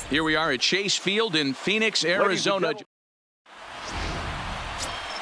Here we are at Chase Field in Phoenix, Arizona.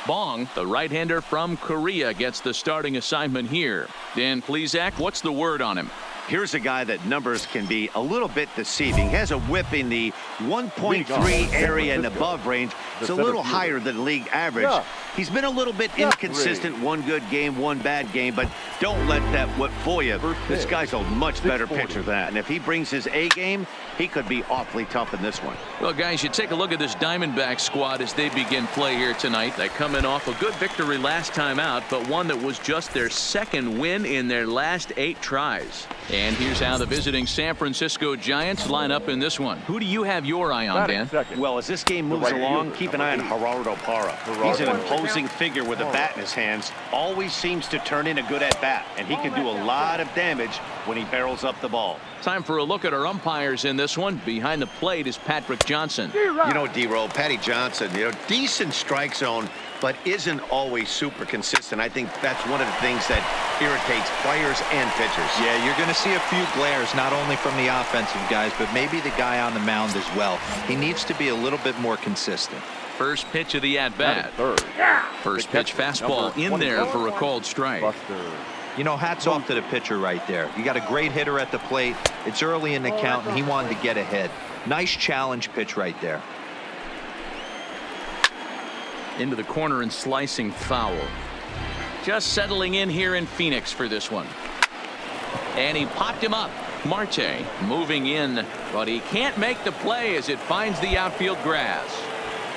Bong, the right-hander from Korea, gets the starting assignment here. Dan Plesac, what's the word on him? Here's a guy that numbers can be a little bit deceiving. He has a whip in the 1.3 area and above range. It's a little higher than league average. He's been a little bit inconsistent. One good game, one bad game, but don't let that whip fool you. This guy's a much better pitcher than that. And if he brings his A game, he could be awfully tough in this one. Well, guys, you take a look at this Diamondback squad as they begin play here tonight. They come in off a good victory last time out, but one that was just their second win in their last 8 tries. And here's how the visiting San Francisco Giants line up in this one. Who do you have your eye on, Dan? Well, as this game moves along, keep an eye on Gerardo Parra. He's an imposing figure with a bat in his hands. Always seems to turn in a good at-bat, and he can do a lot of damage when he barrels up the ball. Time for a look at our umpires in this one. Behind the plate is Patrick Johnson. You know, D-Roll, Patty Johnson, decent strike zone, but isn't always super consistent. I think that's one of the things that irritates players and pitchers. Yeah, you're going to see a few glares, not only from the offensive guys, but maybe the guy on the mound as well. He needs to be a little bit more consistent. First pitch of the at-bat. First pitch fastball in there for a called strike. You know, hats off to the pitcher right there. You got a great hitter at the plate. It's early in the count, and he wanted to get ahead. Nice challenge pitch right there. Into the corner and slicing foul. Just settling in here in Phoenix for this one. And he popped him up. Marte moving in, but he can't make the play as it finds the outfield grass.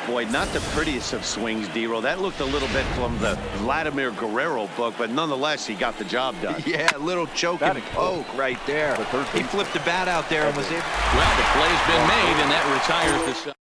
Boy, not the prettiest of swings, D-Roll. That looked a little bit from the Vladimir Guerrero book, but nonetheless, he got the job done. Yeah, a little choke and poke right there. He flipped the bat out there and was able. Well, the play's been made, and that retires the.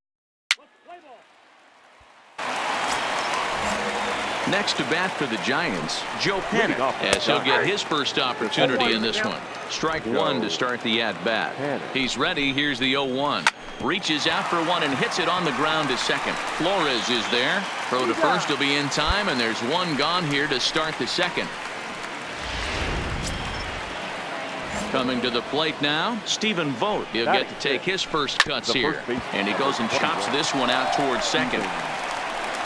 Next to bat for the Giants, Joe Panic, as he'll get his first opportunity in this one. Strike one to start the at-bat. He's ready. Here's the 0-1. Reaches out for one and hits it on the ground to second. Flores is there. Throw to first will be in time, and there's one gone here to start the second. Coming to the plate now, Stephen Vogt. He'll get to take his first cuts here. And he goes and chops this one out towards second.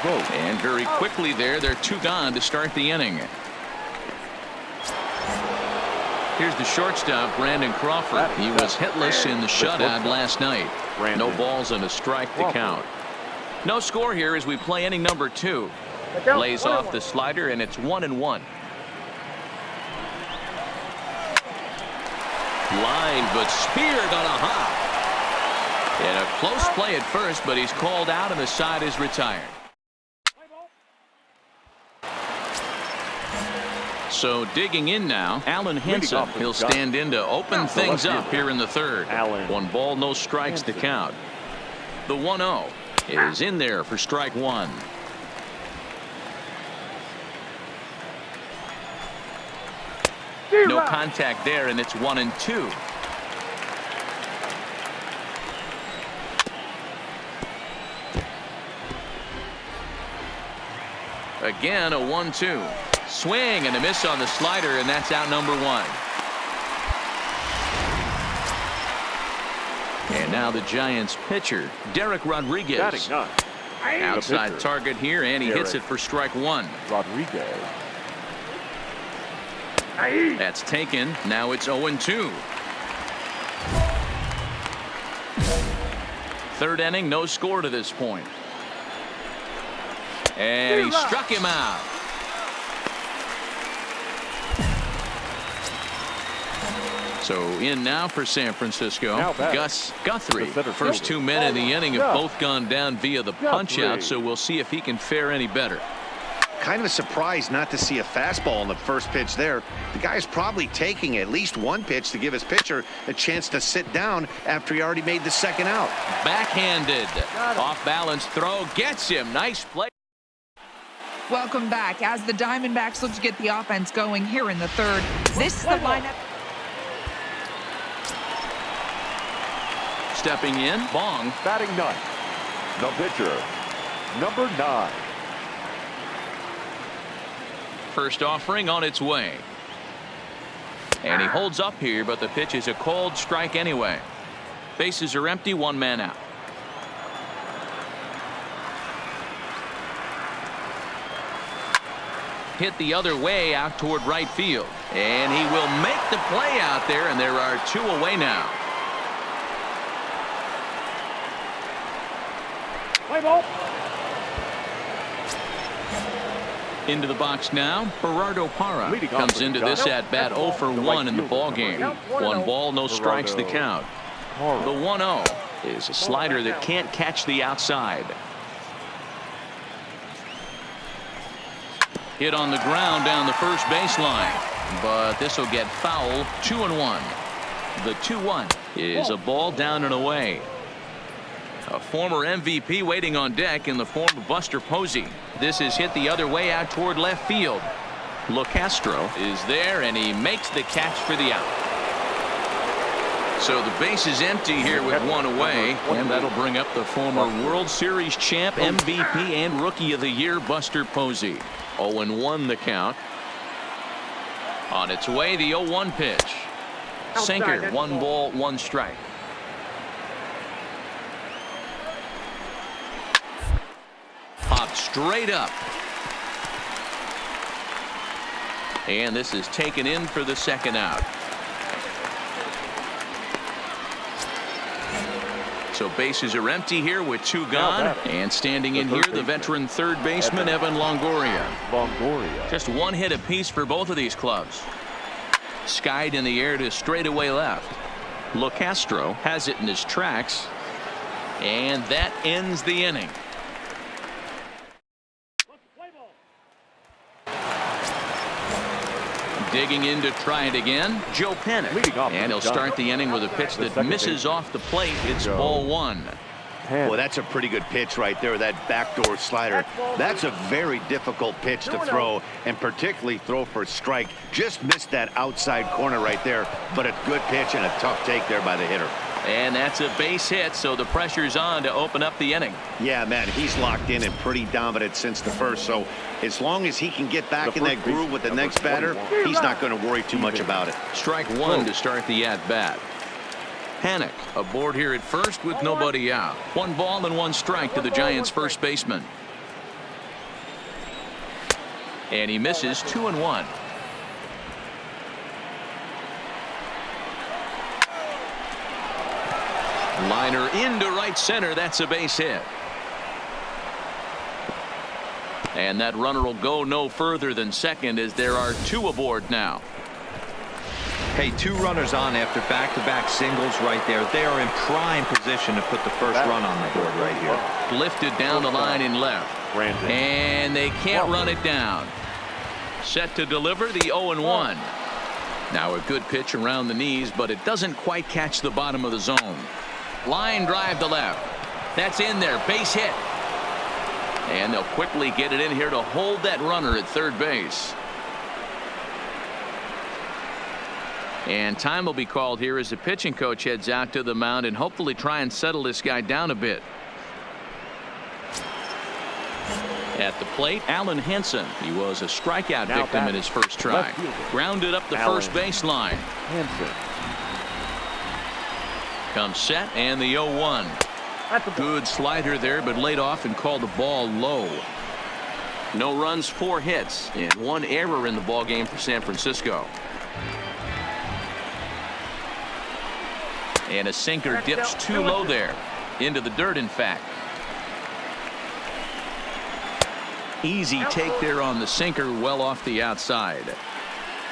And very quickly there, they're 2 gone to start the inning. Here's the shortstop, Brandon Crawford. He was hitless in the shutout last night. No balls and a strike to count. No score here as we play inning number 2. Lays off the slider, and it's 1-1. Line, but speared on a hop. And a close play at first, but he's called out and the side is retired. So digging in now, Allen Henson. He'll stand in to open things up here in the third. 1 ball, no strikes to count. The 1-0 is in there for strike one. No contact there, and it's 1-2. Again, a 1-2. Swing and a miss on the slider, and that's out number 1. And now the Giants pitcher, Derek Rodriguez. Outside target here, and he hits it for strike 1. Rodriguez. That's taken. Now it's 0-2. Third inning, no score to this point. And he struck him out. So in now for San Francisco, Gus Guthrie. First 2 men in the inning have both gone down via the punch out, so we'll see if he can fare any better. Kind of surprised not to see a fastball on the first pitch there. The guy's probably taking at least one pitch to give his pitcher a chance to sit down after he already made the second out. Backhanded. Off balance throw gets him. Nice play. Welcome back as the Diamondbacks look to get the offense going here in the third. This is the lineup. Stepping in, Bong. Batting ninth, the pitcher, number 9. First offering on its way. And he holds up here, but the pitch is a cold strike anyway. Bases are empty, 1 man out. Hit the other way out toward right field. And he will make the play out there, and there are 2 away now. Play ball. Into the box now, Gerardo Parra comes into this at bat 0 for 1 in the ball game. 1 ball, no strikes the count. The 1-0 is a slider that can't catch the outside. Hit on the ground down the first baseline, but this will get foul. 2-1. The 2-1 is a ball down and away. A former MVP waiting on deck in the form of Buster Posey. This is hit the other way out toward left field. LeCastro is there, and he makes the catch for the out. So the base is empty here with 1 away, and that'll bring up the former World Series champ, MVP, and Rookie of the Year, Buster Posey. 0-1 the count. On its way, the 0-1 pitch. Sinker, 1 ball, 1 strike. Popped straight up. And this is taken in for the second out. So bases are empty here with 2 gone. And standing in here, the veteran third baseman, Evan Longoria. Just 1 hit apiece for both of these clubs. Skied in the air to straightaway left. LeCastro has it in his tracks. And that ends the inning. Digging in to try it again, Joe Panic. And he'll start the inning with a pitch that misses off the plate. It's ball 1. Well, that's a pretty good pitch right there, that backdoor slider. That's a very difficult pitch to throw, and particularly throw for a strike. Just missed that outside corner right there, but a good pitch and a tough take there by the hitter. And that's a base hit, so the pressure's on to open up the inning. Yeah, man, he's locked in and pretty dominant since the first, so as long as he can get back in that groove with the next batter, he's not going to worry too much about it. Strike 1 to start the at-bat. Panic aboard here at first with nobody out. 1 ball and 1 strike to the Giants' first baseman. And he misses. 2-1. Liner into right center. That's a base hit. And that runner will go no further than second as there are 2 aboard now. Hey, 2 runners on after back-to-back singles right there. They are in prime position to put the first run on the board right here. Lifted down the line in left. And they can't run it down. Set to deliver the 0-1. Now a good pitch around the knees, but it doesn't quite catch the bottom of the zone. Line drive to left. That's in there. Base hit. And they'll quickly get it in here to hold that runner at third base. And time will be called here as the pitching coach heads out to the mound and hopefully try and settle this guy down a bit. At the plate, Alan Henson. He was a strikeout victim in his first try. Grounded up the first baseline. Comes set and the 0-1. Good slider there, but laid off and called the ball low. No runs, 4 hits, and 1 error in the ball game for San Francisco. And a sinker dips too low there. Into the dirt, in fact. Easy take there on the sinker, well off the outside.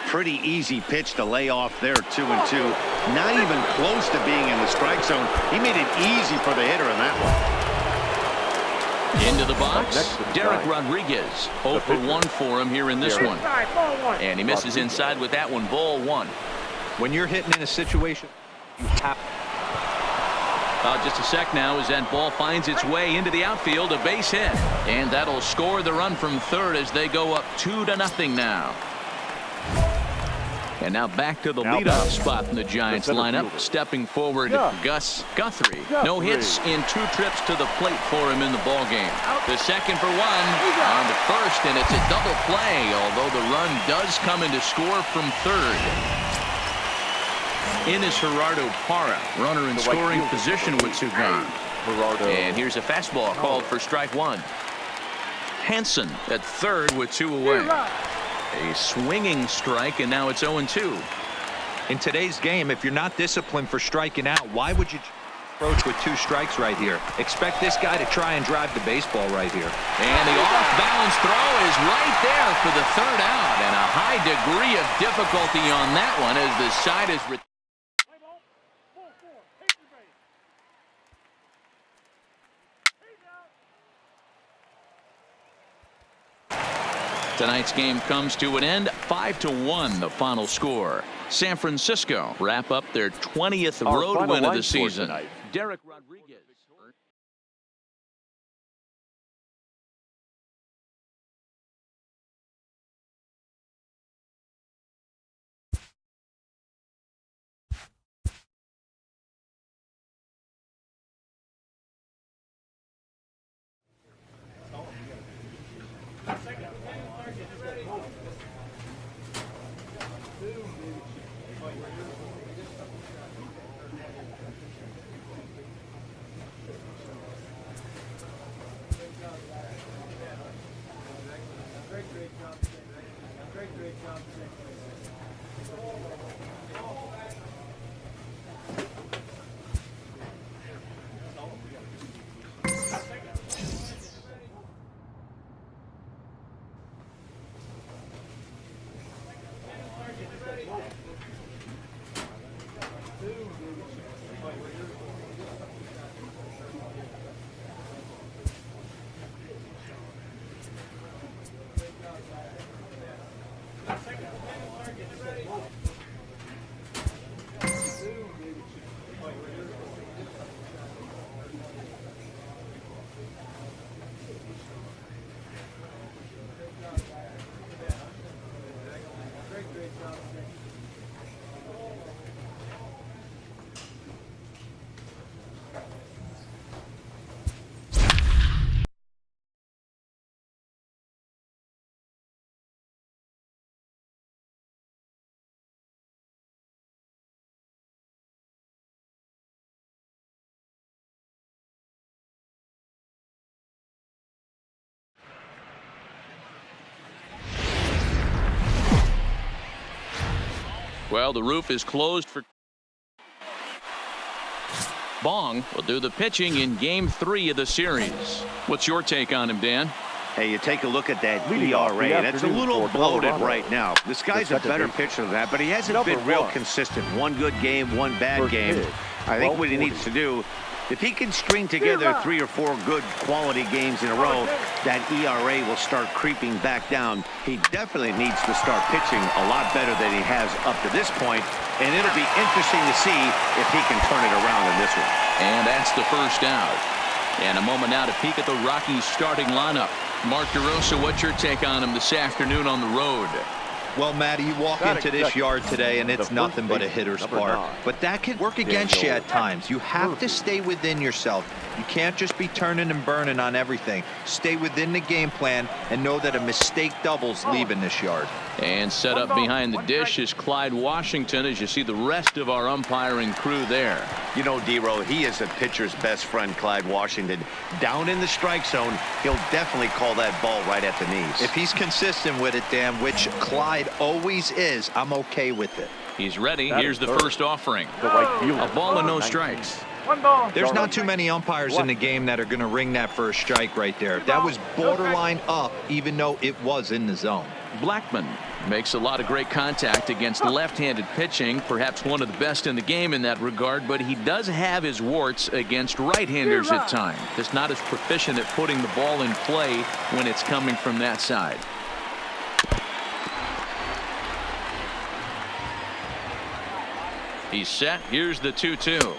Pretty easy pitch to lay off there, 2-2. Not even close to being in the strike zone. He made it easy for the hitter in that Into the box, Derek Rodriguez. 0 for 1 for him here in this one. And he misses inside with that one. Ball 1. When you're hitting in a situation, you have. Just a sec now as that ball finds its way into the outfield. A base hit. And that'll score the run from third as they go up 2-0 now. And now back to the leadoff spot in the Giants lineup. Stepping forward, Gus Guthrie. No hits in 2 trips to the plate for him in the ballgame. The second for 1 on the first, and it's a double play, although the run does come in to score from third. In is Gerardo Parra, runner in scoring position with 2 gone. And here's a fastball called for strike 1. Hansen at third with 2 away. A swinging strike, and now it's 0-2. In today's game, if you're not disciplined for striking out, why would you approach with 2 strikes right here? Expect this guy to try and drive the baseball right here. And the off-balance throw is right there for the third out, and a high degree of difficulty on that one as the side is. Tonight's game comes to an end. 5-1 the final score. San Francisco wrap up their 20th road win of the season. Derek Rodriguez. Well, the roof is closed for Bong will do the pitching in game 3 of the series. What's your take on him, Dan? Hey, you take a look at that ERA. That's a little bloated right now. This guy's a better pitcher than that, but he hasn't been real consistent. 1 good game, 1 bad game. I think what he needs to do, if he can string together 3 or 4 good quality games in a row, that ERA will start creeping back down. He definitely needs to start pitching a lot better than he has up to this point, and it'll be interesting to see if he can turn it around in this one. And that's the first out. And a moment now to peek at the Rockies starting lineup. Mark DeRosa, what's your take on him this afternoon on the road? Well, Matty, you walk into this yard today and it's nothing but a hitter's park. But that can work against you at times. You have to stay within yourself. You can't just be turning and burning on everything. Stay within the game plan and know that a mistake doubles leaving this yard. And set up behind the dish is Clyde Washington as you see the rest of our umpiring crew there. You know, D-Row, he is a pitcher's best friend, Clyde Washington. Down in the strike zone, he'll definitely call that ball right at the knees. If he's consistent with it, Dan, which Clyde always is, I'm okay with it. He's ready. Here's the first offering. A ball and no strikes. There's not too many umpires in the game that are going to ring that for a strike right there. That was borderline up, even though it was in the zone. Blackman makes a lot of great contact against left-handed pitching, perhaps one of the best in the game in that regard, but he does have his warts against right-handers at times. Just not as proficient at putting the ball in play when it's coming from that side. He's set. Here's the 2-2.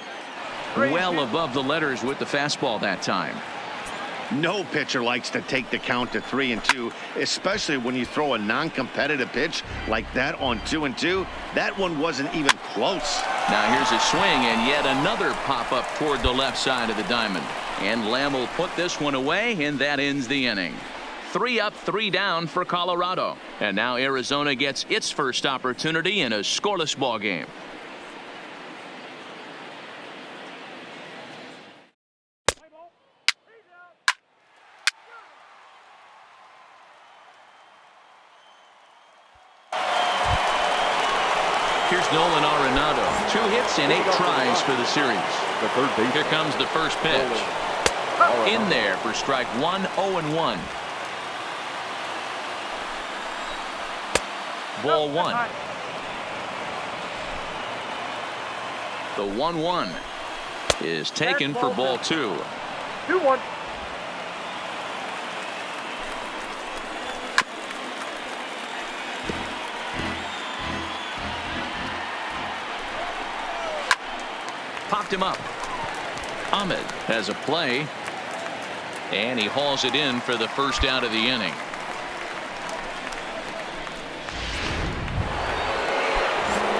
Well above the letters with the fastball that time. No pitcher likes to take the count to 3-2, especially when you throw a non-competitive pitch like that on 2-2. That one wasn't even close. Now here's a swing and yet another pop up toward the left side of the diamond. And Lamb will put this one away, and that ends the inning. 3 up, 3 down for Colorado. And now Arizona gets its first opportunity in a scoreless ball game. Here's Nolan Arenado. 2 hits and 8 tries for the series. Here comes the first pitch. In there for strike 1, 0-1. Ball 1. The 1-1 is taken for ball 2. 2-1. Popped him up. Ahmed has a play, and he hauls it in for the first out of the inning.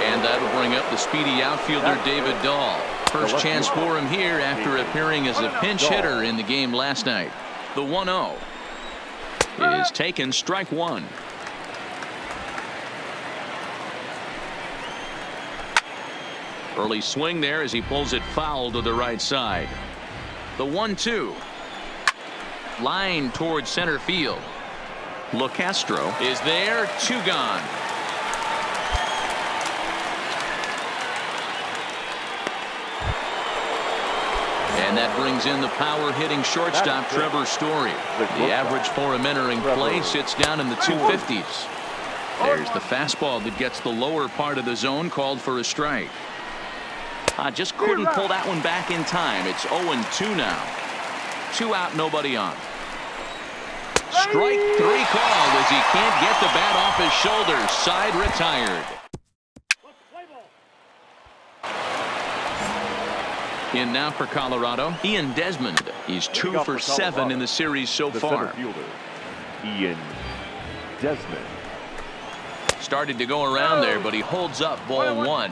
And that'll bring up the speedy outfielder David Dahl. First chance for him here after appearing as a pinch hitter in the game last night. The 1-0 is taken, strike 1. Early swing there as he pulls it foul to the right side. The 1-2. Line towards center field. LeCastro is there. 2 gone. And that brings in the power hitting shortstop Trevor Story. The average for him entering play sits down in the 250s. There's the fastball that gets the lower part of the zone, called for a strike. Just couldn't pull that one back in time. It's 0-2 now. 2 out, nobody on. Strike 3 called as he can't get the bat off his shoulders. Side retired. In now for Colorado, Ian Desmond. He's 2 for 7 in the series so far. Ian Desmond. Started to go around there, but he holds up ball 1.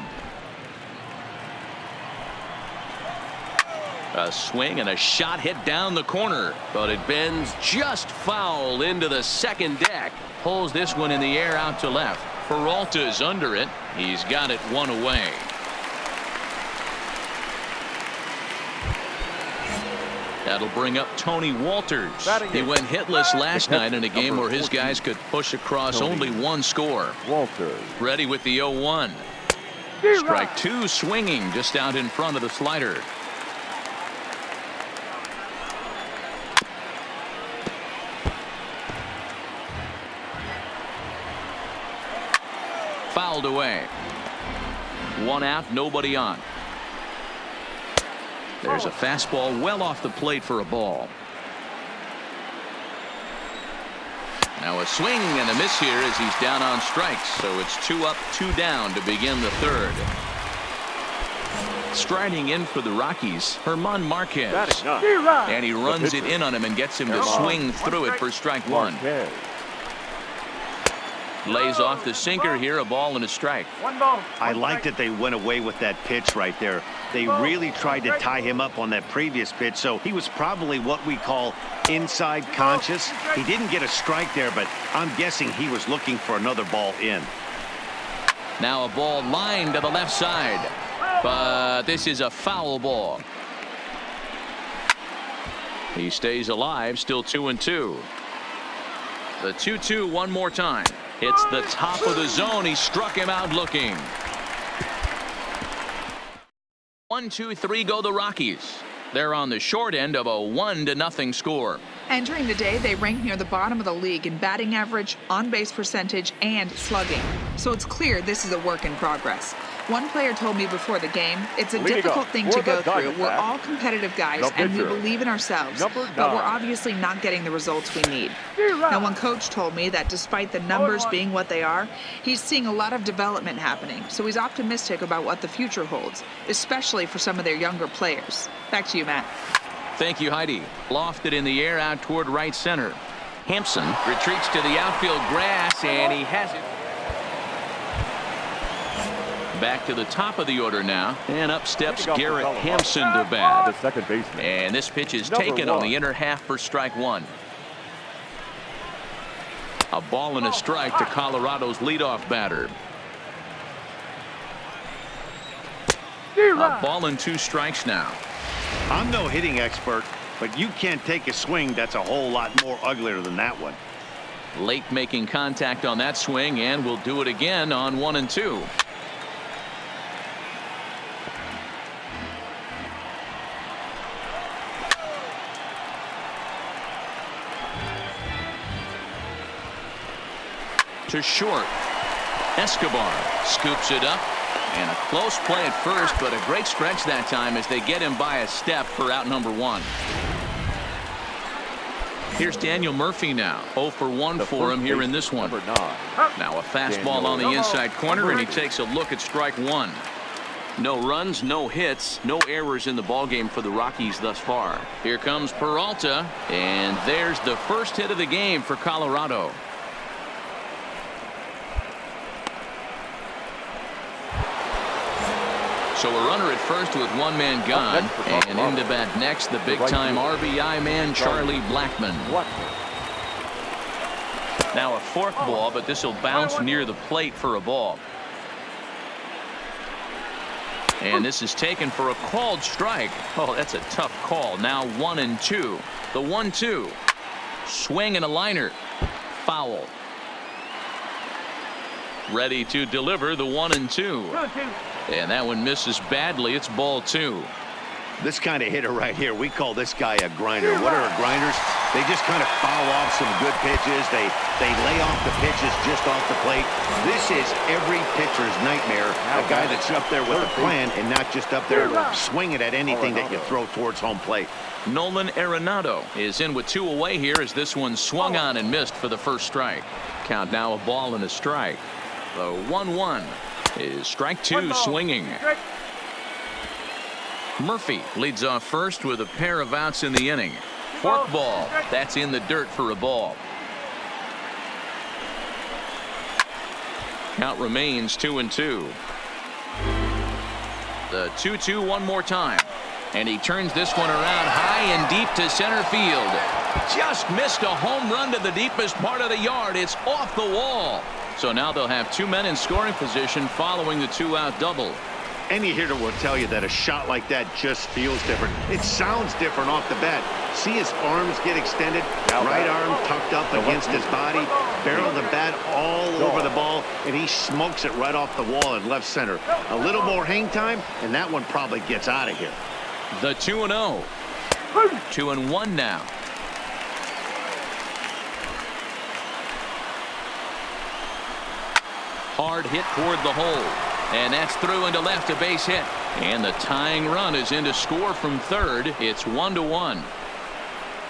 A swing and a shot hit down the corner, but it bends just foul into the second deck. Pulls this one in the air out to left. Peralta's under it. He's got it 1 away. That'll bring up Tony Walters. He went hitless last night in a game where his guys could push across only 1 score. Walters. Ready with the 0-1. Strike 2 swinging just out in front of the slider. Fouled away. 1 out, nobody on. There's a fastball well off the plate for a ball. Now a swing and a miss here as he's down on strikes. So it's 2 up, 2 down to begin the third. Striding in for the Rockies, Herman Marquez. And he runs it in on him and gets him to swing through it for strike 1. Lays off the sinker here, a ball and a strike. I like that they went away with that pitch right there. They really tried to tie him up on that previous pitch, so he was probably what we call inside conscious. He didn't get a strike there, but I'm guessing he was looking for another ball in. Now a ball lined to the left side, but this is a foul ball. He stays alive, still 2-2. The 2-2 one more time. Hits the top of the zone. He struck him out looking. 1-2-3 go the Rockies. They're on the short end of a 1-0 score. Entering the day, they rank near the bottom of the league in batting average, on-base percentage, and slugging. So it's clear this is a work in progress. One player told me before the game, it's a difficult thing to go through. We're all competitive guys, and we believe in ourselves, but we're obviously not getting the results we need. Now, one coach told me that despite the numbers being what they are, he's seeing a lot of development happening, so he's optimistic about what the future holds, especially for some of their younger players. Back to you, Matt. Thank you, Heidi. Lofted in the air out toward right center. Hampson retreats to the outfield grass, and he has it. Back to the top of the order now, and up steps Garrett Hampson to bat. The second baseman. And this pitch is taken on the inner half for strike one. A ball and a strike to Colorado's leadoff batter. A ball and 2 strikes now. I'm no hitting expert, but you can't take a swing that's a whole lot more uglier than that one. Late making contact on that swing, and will do it again on 1 and 2. To short. Escobar scoops it up, and a close play at first, but a great stretch that time as they get him by a step for out number 1. Here's Daniel Murphy now. 0 for 1 for him here in this one. Now a fastball on the inside corner, and he takes a look at strike 1. No runs, no hits, no errors in the ballgame for the Rockies thus far. Here comes Peralta, and there's the first hit of the game for Colorado. So a runner at first with 1 man gone, and into bat next, the big-time RBI man, Charlie Blackmon. Now a fork ball, but this will bounce near the plate for a ball. And this is taken for a called strike. Oh, that's a tough call. Now 1 and 2. The 1-2. Swing and a liner. Foul. Ready to deliver the 1 and 2. And that one misses badly. It's ball 2. This kind of hitter right here, we call this guy a grinder. What are grinders? They just kind of foul off some good pitches. They lay off the pitches just off the plate. This is every pitcher's nightmare. A guy that's up there with a plan and not just up there swinging at anything that you throw towards home plate. Nolan Arenado is in with 2 away here as this one swung on and missed for the first strike. Count now a ball and a strike. The 1-1 is strike 2 swinging. Murphy leads off first with a pair of outs in the inning. Fork ball, that's in the dirt for a ball. Count remains 2-2. The 2-2 one more time, and he turns this one around high and deep to center field. Just missed a home run to the deepest part of the yard. It's off the wall. So now they'll have 2 men in scoring position following the 2-out double. Any hitter will tell you that a shot like that just feels different. It sounds different off the bat. See his arms get extended, right arm tucked up against his body, barrel of the bat all over the ball, and he smokes it right off the wall in left center. A little more hang time, and that one probably gets out of here. The 2-0. 2-1 now. Hard hit toward the hole, and that's through into left, a base hit, and the tying run is in to score from third. It's 1-1.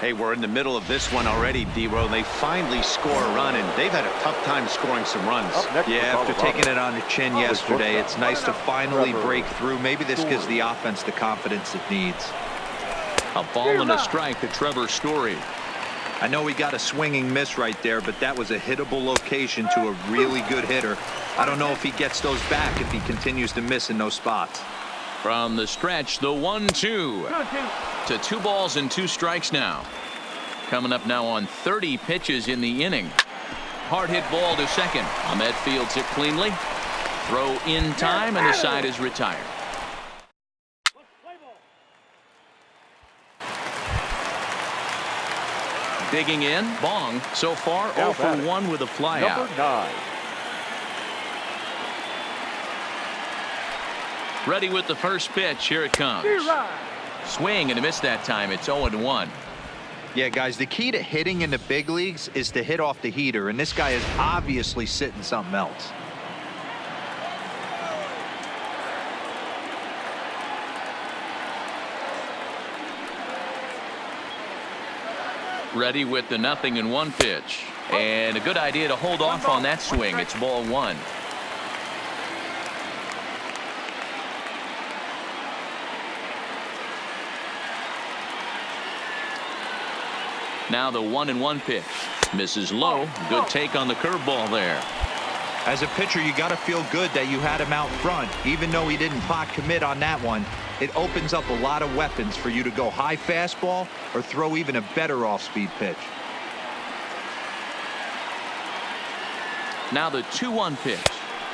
Hey, we're in the middle of this one already, D-Row. They finally score a run, and they've had a tough time scoring some runs. Yeah, after taking it on the chin yesterday, it's nice to finally break through. Maybe this gives the offense the confidence it needs. A ball and a strike to Trevor Story. I know he got a swinging miss right there, but that was a hittable location to a really good hitter. I don't know if he gets those back if he continues to miss in those spots. From the stretch, the 1-2 to 2 balls and 2 strikes now. Coming up now on 30 pitches in the inning. Hard hit ball to second. Ahmed fields it cleanly. Throw in time, and the side is retired. Digging in, Bong, so far 0 for 1 with a flyout. Number 9. Ready with the first pitch. Here it comes. Swing and a miss that time. It's 0-1. Yeah, guys, the key to hitting in the big leagues is to hit off the heater, and this guy is obviously sitting something else. Ready with the 0-1 pitch. And a good idea to hold off on that swing. It's ball 1. Now the 1-1 pitch. Misses low. Good take on the curveball there. As a pitcher, you got to feel good that you had him out front. Even though he didn't pot commit on that one, it opens up a lot of weapons for you to go high fastball or throw even a better off-speed pitch. Now the 2-1 pitch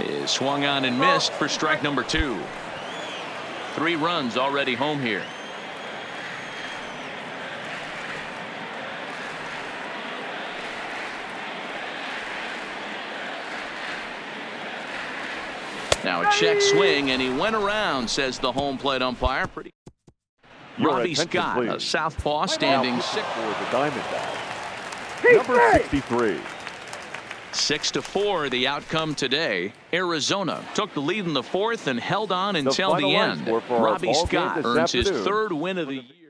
is swung on and missed for strike number 2. 3 runs already home here. Now a check swing, and he went around, says the home plate umpire. Robbie Scott, a southpaw, standing 6 for the Diamondbacks. Number 63. 6-4 the outcome today. Arizona took the lead in the 4th and held on until the end. Robbie Scott earns his 3rd win of the year.